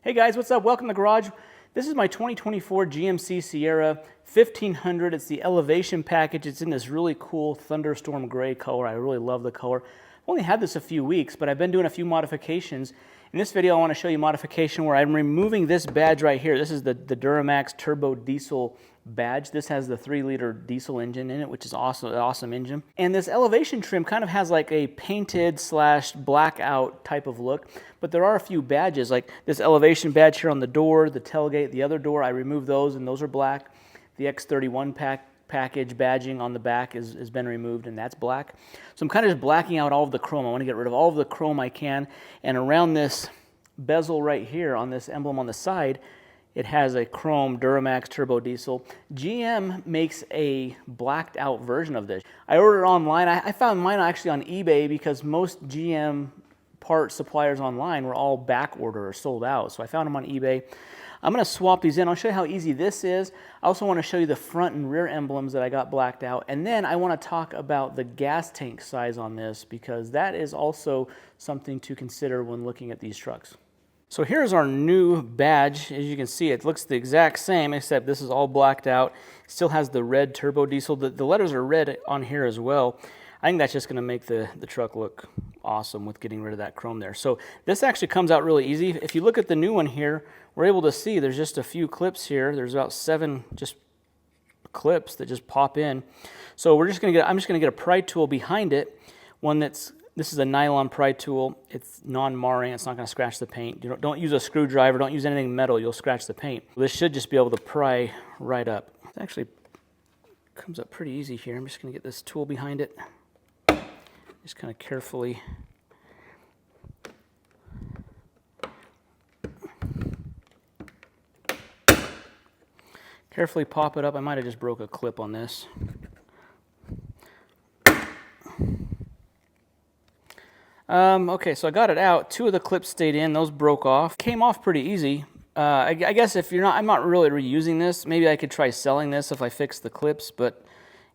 Hey guys, what's up? Welcome to the garage. This is my 2024 GMC Sierra 1500. It's the elevation package. It's in this really cool thunderstorm gray color. I really love the color. I've only had this a few weeks, but I've been doing a few modifications. In this video, I want to show you a modification where I'm removing this badge right here. This is the Duramax Turbo Diesel badge. This has the 3-liter diesel engine in it, which is awesome, an awesome engine. And this elevation trim kind of has like a painted / blackout type of look, but there are a few badges, like this elevation badge here on the door, the tailgate, the other door. I removed those, and those are black. The X31 package badging on the back has been removed, and that's black. So I'm kind of just blacking out all of the chrome. I want to get rid of all of the chrome I can, and around this bezel right here on this emblem on the side, it has a chrome Duramax Turbo Diesel. GM makes a blacked out version of this. I ordered it online. I found mine actually on eBay because most GM part suppliers online were all back order or sold out. So I found them on eBay. I'm going to swap these in. I'll show you how easy this is. I also want to show you the front and rear emblems that I got blacked out. And then I want to talk about the gas tank size on this because that is also something to consider when looking at these trucks. So here's our new badge. As you can see, it looks the exact same, except this is all blacked out. It still has the red turbo diesel. The letters are red on here as well. I think that's just going to make the truck look awesome with getting rid of that chrome there. So this actually comes out really easy. If you look at the new one here, we're able to see there's just a few clips here. There's about 7 just clips that just pop in. So I'm just going to get a pry tool behind it, this is a nylon pry tool. It's non-marring. It's not going to scratch the paint. Don't use a screwdriver. Don't use anything metal. You'll scratch the paint. This should just be able to pry right up. It actually comes up pretty easy here. I'm just going to get this tool behind it. Just kind of carefully pop it up. I might have just broke a clip on this. Okay, so I got it out. 2 of the clips stayed in. Those broke off. Came off pretty easy. I guess if I'm not really reusing this. Maybe I could try selling this if I fix the clips, but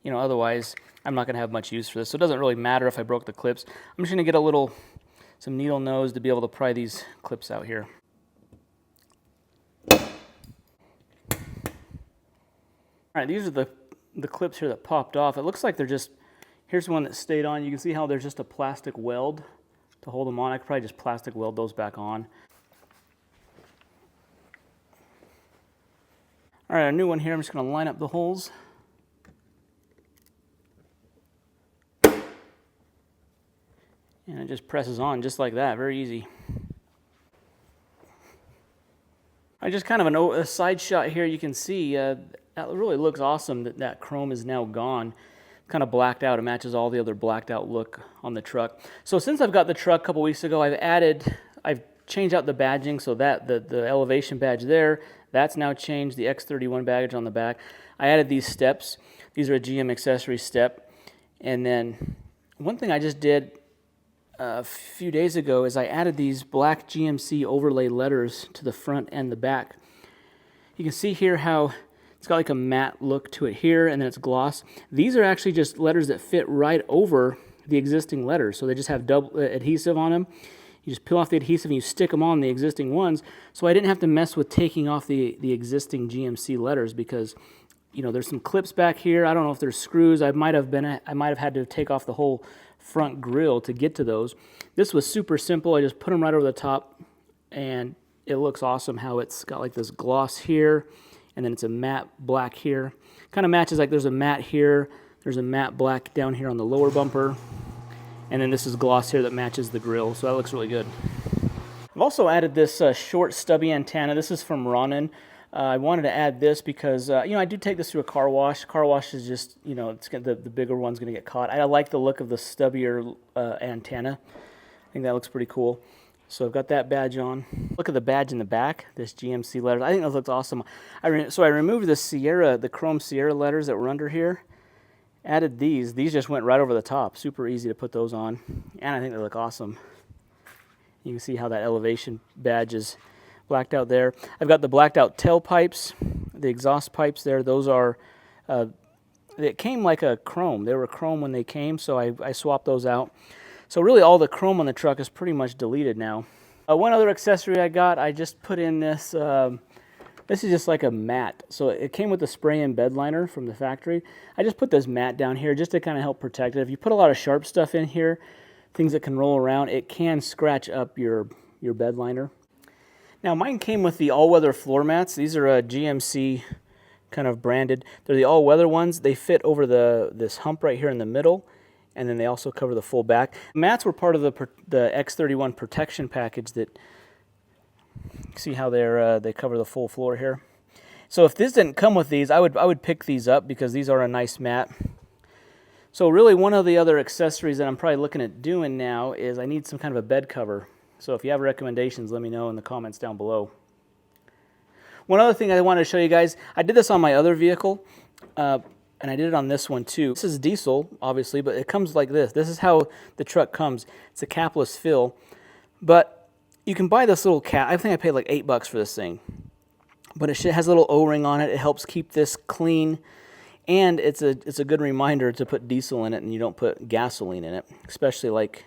otherwise I'm not going to have much use for this. So it doesn't really matter if I broke the clips. I'm just going to get some needle nose to be able to pry these clips out here. All right, these are the clips here that popped off. It looks like here's one that stayed on. You can see how there's just a plastic weld to hold them on. I could probably just plastic weld those back on. All right, a new one here. I'm just going to line up the holes. And it just presses on just like that. Very easy. Just kind of a side shot here. You can see that really looks awesome that chrome is now gone. Kind of blacked out. It matches all the other blacked out look on the truck. So since I've got the truck a couple weeks ago, I've changed out the badging so that the elevation badge there, that's now changed. The X31 badge on the back. I added these steps. These are a GM accessory step. And then one thing I just did a few days ago is I added these black GMC overlay letters to the front and the back. You can see here how it's got like a matte look to it here, and then it's gloss. These are actually just letters that fit right over the existing letters. So they just have double adhesive on them. You just peel off the adhesive and you stick them on the existing ones. So I didn't have to mess with taking off the existing GMC letters because, there's some clips back here. I don't know if there's screws. I might have had to take off the whole front grille to get to those. This was super simple. I just put them right over the top, and it looks awesome how it's got like this gloss here. And then it's a matte black here. Kind of matches, like there's a matte here, there's a matte black down here on the lower bumper, and then this is gloss here that matches the grille, so that looks really good. I've also added this short stubby antenna. This is from Ronin. I wanted to add this because, I do take this through a car wash. Car wash is just, the bigger one's going to get caught. I like the look of the stubbier antenna. I think that looks pretty cool. So I've got that badge on. Look at the badge in the back, this GMC letters. I think that looks awesome. So I removed the chrome Sierra letters that were under here. Added these. These just went right over the top. Super easy to put those on. And I think they look awesome. You can see how that elevation badge is blacked out there. I've got the blacked out tailpipes, the exhaust pipes there. Those are, it came like a chrome. They were chrome when they came, so I swapped those out. So really all the chrome on the truck is pretty much deleted now. One other accessory I got, I just put in this, this is just like a mat. So it came with a spray-in bed liner from the factory. I just put this mat down here just to kind of help protect it. If you put a lot of sharp stuff in here, things that can roll around, it can scratch up your bed liner. Now mine came with the all-weather floor mats. These are a GMC kind of branded. They're the all-weather ones. They fit over this hump right here in the middle, and then they also cover the full back. Mats were part of the X31 protection package that, see how they cover the full floor here. So if this didn't come with these, I would pick these up because these are a nice mat. So really one of the other accessories that I'm probably looking at doing now is I need some kind of a bed cover. So if you have recommendations, let me know in the comments down below. One other thing I wanted to show you guys, I did this on my other vehicle, and I did it on this one too. This is diesel, obviously, but it comes like this. This is how the truck comes. It's a capless fill, but you can buy this little cap. I think I paid like $8 for this thing, but it has a little O-ring on it. It helps keep this clean, and it's a good reminder to put diesel in it and you don't put gasoline in it, especially like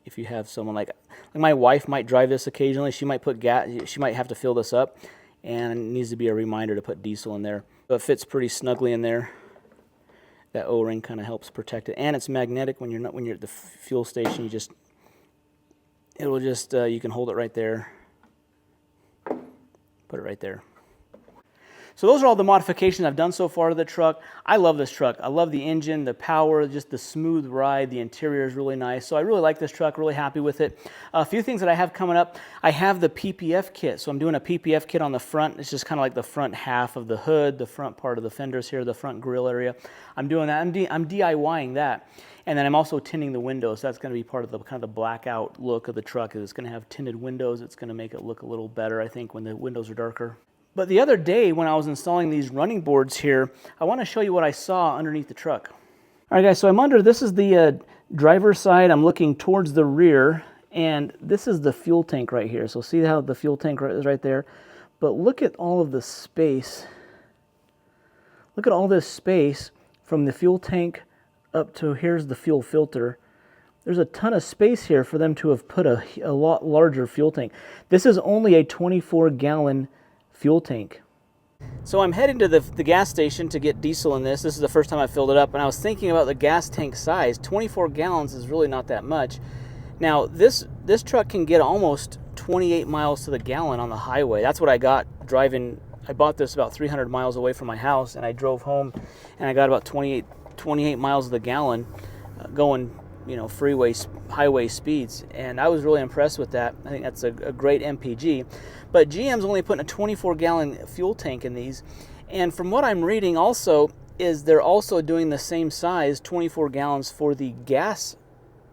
if you have someone like my wife might drive this occasionally. She might put she might have to fill this up, and it needs to be a reminder to put diesel in there. So it fits pretty snugly in there. That O-ring kind of helps protect it, and it's magnetic. When you're at the fuel station, you can hold it right there, put it right there. So those are all the modifications I've done so far to the truck. I love this truck. I love the engine, the power, just the smooth ride. The interior is really nice. So I really like this truck, really happy with it. A few things that I have coming up. I have the PPF kit. So I'm doing a PPF kit on the front. It's just kind of like the front half of the hood, the front part of the fenders here, the front grille area. I'm doing that. I'm DIYing that. And then I'm also tinting the windows. That's going to be part of the kind of the blackout look of the truck. It's going to have tinted windows. It's going to make it look a little better, I think, when the windows are darker. But the other day when I was installing these running boards here, I want to show you what I saw underneath the truck. All right, guys, so this is the driver's side. I'm looking towards the rear, and this is the fuel tank right here. So see how the fuel tank is right there? But look at all of the space. Look at all this space from the fuel tank up to here's the fuel filter. There's a ton of space here for them to have put a lot larger fuel tank. This is only a 24-gallon fuel tank. So I'm heading to the gas station to get diesel in this. This is the first time I filled it up, and I was thinking about the gas tank size. 24 gallons is really not that much. Now this truck can get almost 28 miles to the gallon on the highway. That's what I got driving. I bought this about 300 miles away from my house, and I drove home and I got about 28 miles to the gallon going, highway speeds, and I was really impressed with that. I think that's a great MPG. But GM's only putting a 24-gallon fuel tank in these, and from what I'm reading also is they're also doing the same size, 24 gallons, for the gas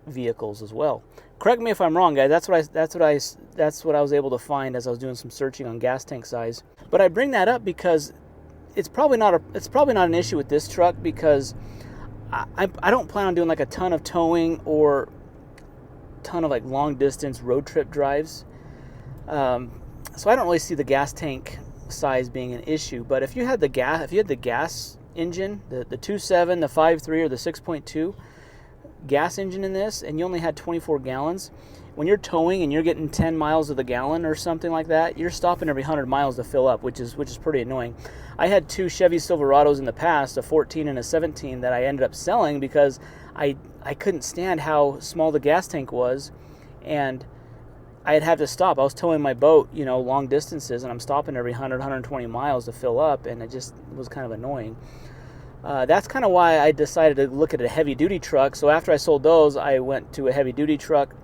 vehicles as well. Correct me if I'm wrong, guys. That's what I was able to find as I was doing some searching on gas tank size. But I bring that up because it's probably not an issue with this truck, because I don't plan on doing like a ton of towing or ton of like long distance road trip drives. So I don't really see the gas tank size being an issue. But if you had the gas engine, the 2.7, the 5.3, or the 6.2 gas engine in this, and you only had 24 gallons, when you're towing and you're getting 10 miles of the gallon or something like that, you're stopping every 100 miles to fill up, which is pretty annoying. I had two Chevy Silverados in the past, a 14 and a 17, that I ended up selling because I couldn't stand how small the gas tank was, and I'd have to stop. I was towing my boat, long distances, and I'm stopping every 100, 120 miles to fill up, and it just was kind of annoying. That's kind of why I decided to look at a heavy-duty truck. So after I sold those, I went to a heavy-duty truck.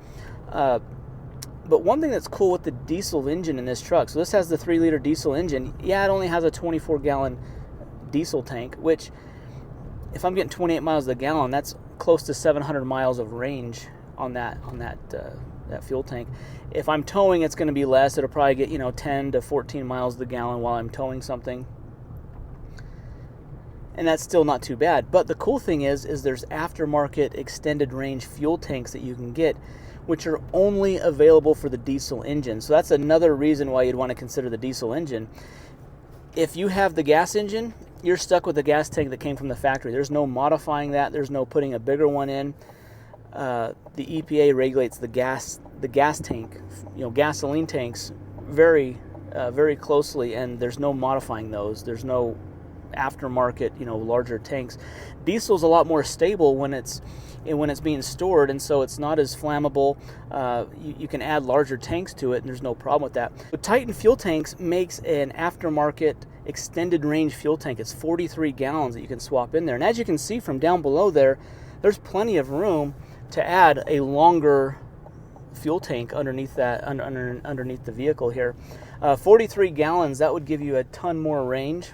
But one thing that's cool with the diesel engine in this truck, so this has the 3-liter diesel engine. Yeah, it only has a 24-gallon diesel tank, which if I'm getting 28 miles a gallon, that's close to 700 miles of range on that fuel tank. If I'm towing, it's going to be less. It'll probably get 10 to 14 miles a gallon while I'm towing something, and that's still not too bad. But the cool thing is there's aftermarket extended range fuel tanks that you can get, which are only available for the diesel engine. So that's another reason why you'd want to consider the diesel engine. If you have the gas engine, you're stuck with the gas tank that came from the factory. There's no modifying that. There's no putting a bigger one in. the EPA regulates the gas tank, gasoline tanks very closely, and there's no modifying those. There's no aftermarket, larger tanks. Diesel's a lot more stable when it's being stored, and so it's not as flammable. You can add larger tanks to it, and there's no problem with that. So Titan Fuel Tanks makes an aftermarket extended range fuel tank. It's 43 gallons that you can swap in there, and as you can see from down below there's plenty of room to add a longer fuel tank underneath that, underneath the vehicle here. 43 gallons, that would give you a ton more range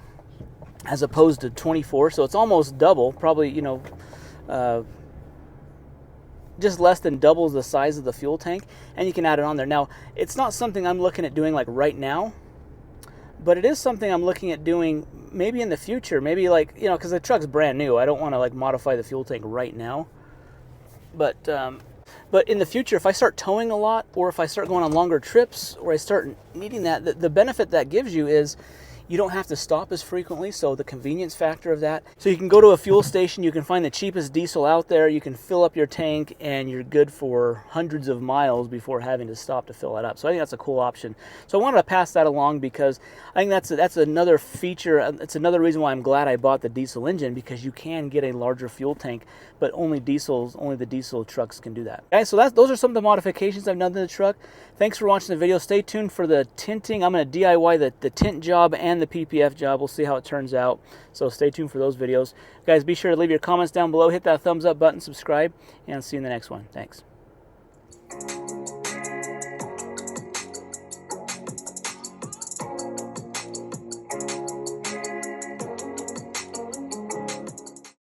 as opposed to 24, so it's almost double, probably, just less than doubles the size of the fuel tank, and you can add it on there. Now, it's not something I'm looking at doing like right now, but it is something I'm looking at doing maybe in the future, maybe like, because the truck's brand new. I don't want to like modify the fuel tank right now, but in the future, if I start towing a lot, or if I start going on longer trips, or I start needing that, the benefit that gives you is you don't have to stop as frequently, so the convenience factor of that. So you can go to a fuel station, you can find the cheapest diesel out there, you can fill up your tank, and you're good for hundreds of miles before having to stop to fill it up. So I think that's a cool option. So I wanted to pass that along because I think that's another feature. It's another reason why I'm glad I bought the diesel engine, because you can get a larger fuel tank, but only the diesel trucks can do that. Guys, so those are some of the modifications I've done to the truck. Thanks for watching the video. Stay tuned for the tinting. I'm going to DIY the tint job and the PPF job. We'll see how it turns out. So stay tuned for those videos. Guys, be sure to leave your comments down below. Hit that thumbs up button, subscribe, and I'll see you in the next one. Thanks.